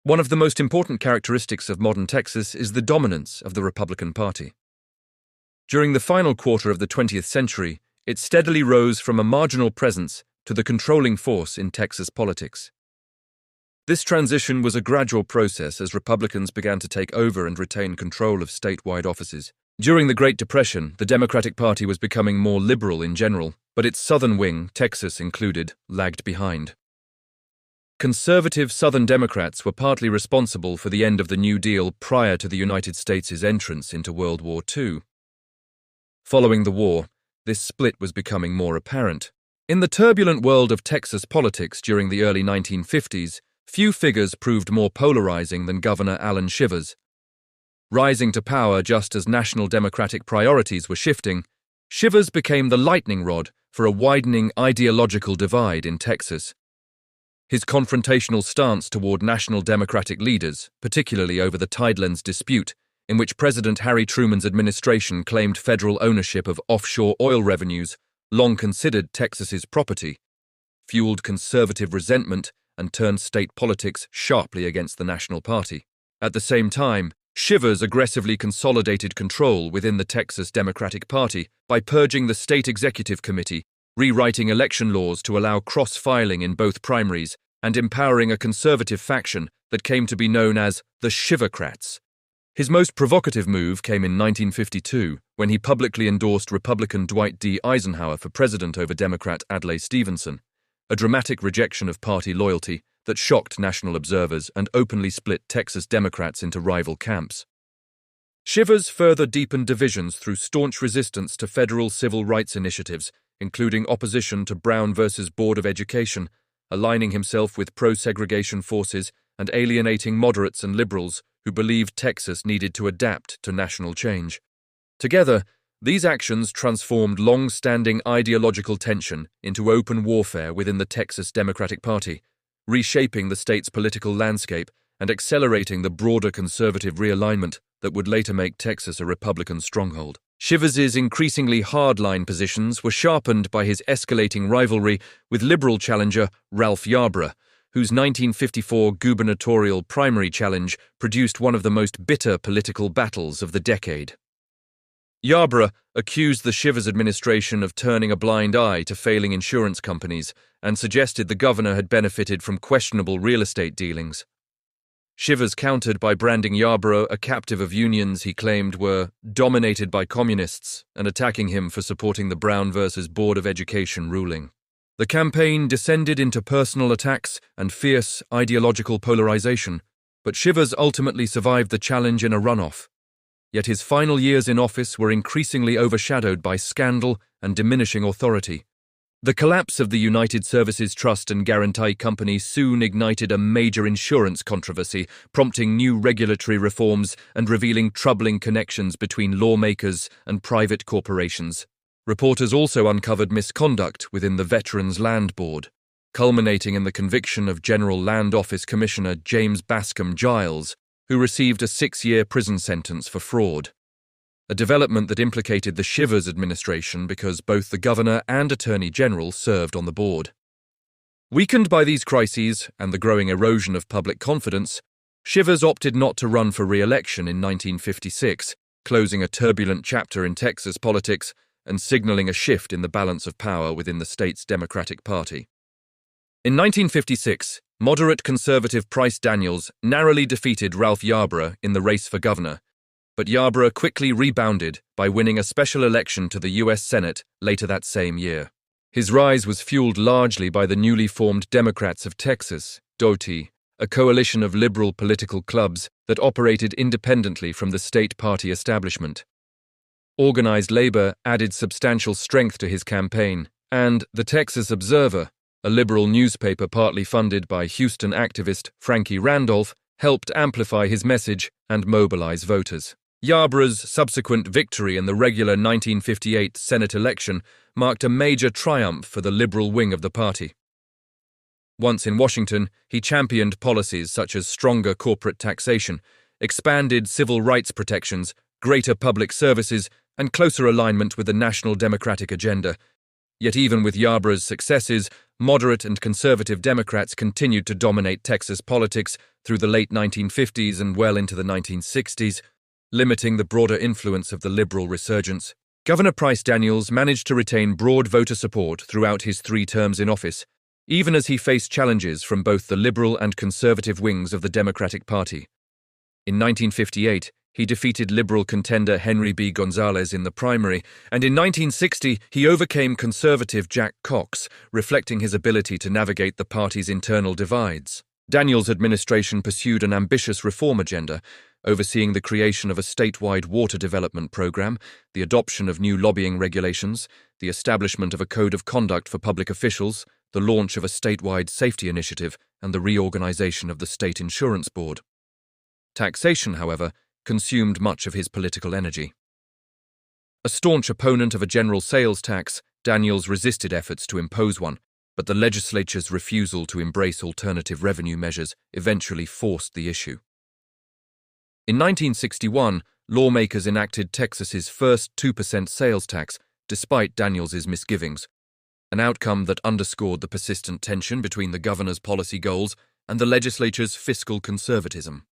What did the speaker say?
One of the most important characteristics of modern Texas is the dominance of the Republican Party. During the final quarter of the 20th century, it steadily rose from a marginal presence to the controlling force in Texas politics. This transition was a gradual process as Republicans began to take over and retain control of statewide offices. During the Great Depression, the Democratic Party was becoming more liberal in general, but its southern wing, Texas included, lagged behind. Conservative Southern Democrats were partly responsible for the end of the New Deal prior to the United States' entrance into World War II. Following the war, this split was becoming more apparent. In the turbulent world of Texas politics during the early 1950s, few figures proved more polarizing than Governor Allan Shivers. Rising to power just as national Democratic priorities were shifting, Shivers became the lightning rod for a widening ideological divide in Texas. His confrontational stance toward national Democratic leaders, particularly over the Tidelands dispute, in which President Harry Truman's administration claimed federal ownership of offshore oil revenues, long considered Texas's property, fueled conservative resentment and turned state politics sharply against the National Party. At the same time, Shivers aggressively consolidated control within the Texas Democratic Party by purging the state executive committee, rewriting election laws to allow cross-filing in both primaries, and empowering a conservative faction that came to be known as the Shivercrats. His most provocative move came in 1952, when he publicly endorsed Republican Dwight D. Eisenhower for president over Democrat Adlai Stevenson, a dramatic rejection of party loyalty that shocked national observers and openly split Texas Democrats into rival camps. Shivers further deepened divisions through staunch resistance to federal civil rights initiatives, including opposition to Brown versus Board of Education, aligning himself with pro-segregation forces and alienating moderates and liberals who believed Texas needed to adapt to national change. Together, these actions transformed long-standing ideological tension into open warfare within the Texas Democratic Party, reshaping the state's political landscape and accelerating the broader conservative realignment that would later make Texas a Republican stronghold. Shivers's increasingly hardline positions were sharpened by his escalating rivalry with liberal challenger Ralph Yarborough, whose 1954 gubernatorial primary challenge produced one of the most bitter political battles of the decade. Yarborough accused the Shivers administration of turning a blind eye to failing insurance companies and suggested the governor had benefited from questionable real estate dealings. Shivers countered by branding Yarborough a captive of unions he claimed were dominated by communists and attacking him for supporting the Brown versus Board of Education ruling. The campaign descended into personal attacks and fierce ideological polarization, but Shivers ultimately survived the challenge in a runoff. Yet his final years in office were increasingly overshadowed by scandal and diminishing authority. The collapse of the United Services Trust and Guarantee Company soon ignited a major insurance controversy, prompting new regulatory reforms and revealing troubling connections between lawmakers and private corporations. Reporters also uncovered misconduct within the Veterans Land Board, culminating in the conviction of General Land Office Commissioner James Bascom Giles, who received a 6-year prison sentence for fraud. A development that implicated the Shivers administration because both the governor and attorney general served on the board. Weakened by these crises and the growing erosion of public confidence, Shivers opted not to run for re-election in 1956, closing a turbulent chapter in Texas politics and signaling a shift in the balance of power within the state's Democratic Party. In 1956, moderate conservative Price Daniels narrowly defeated Ralph Yarborough in the race for governor, but Yarborough quickly rebounded by winning a special election to the U.S. Senate later that same year. His rise was fueled largely by the newly formed Democrats of Texas, GOP, a coalition of liberal political clubs that operated independently from the state party establishment. Organized labor added substantial strength to his campaign, and the Texas Observer, a liberal newspaper partly funded by Houston activist Frankie Randolph, helped amplify his message and mobilize voters. Yarborough's subsequent victory in the regular 1958 Senate election marked a major triumph for the liberal wing of the party. Once in Washington, he championed policies such as stronger corporate taxation, expanded civil rights protections, greater public services, and closer alignment with the national Democratic agenda. Yet even with Yarborough's successes, moderate and conservative Democrats continued to dominate Texas politics through the late 1950s and well into the 1960s, limiting the broader influence of the liberal resurgence. Governor Price Daniels managed to retain broad voter support throughout his 3 terms in office, even as he faced challenges from both the liberal and conservative wings of the Democratic Party. In 1958, he defeated liberal contender Henry B. Gonzalez in the primary, and in 1960 he overcame conservative Jack Cox, reflecting his ability to navigate the party's internal divides. Daniels' administration pursued an ambitious reform agenda, overseeing the creation of a statewide water development program, the adoption of new lobbying regulations, the establishment of a code of conduct for public officials, the launch of a statewide safety initiative, and the reorganization of the State Insurance Board. Taxation, however, consumed much of his political energy. A staunch opponent of a general sales tax, Daniels resisted efforts to impose one, but the legislature's refusal to embrace alternative revenue measures eventually forced the issue. In 1961, lawmakers enacted Texas's first 2% sales tax, despite Daniels's misgivings, an outcome that underscored the persistent tension between the governor's policy goals and the legislature's fiscal conservatism.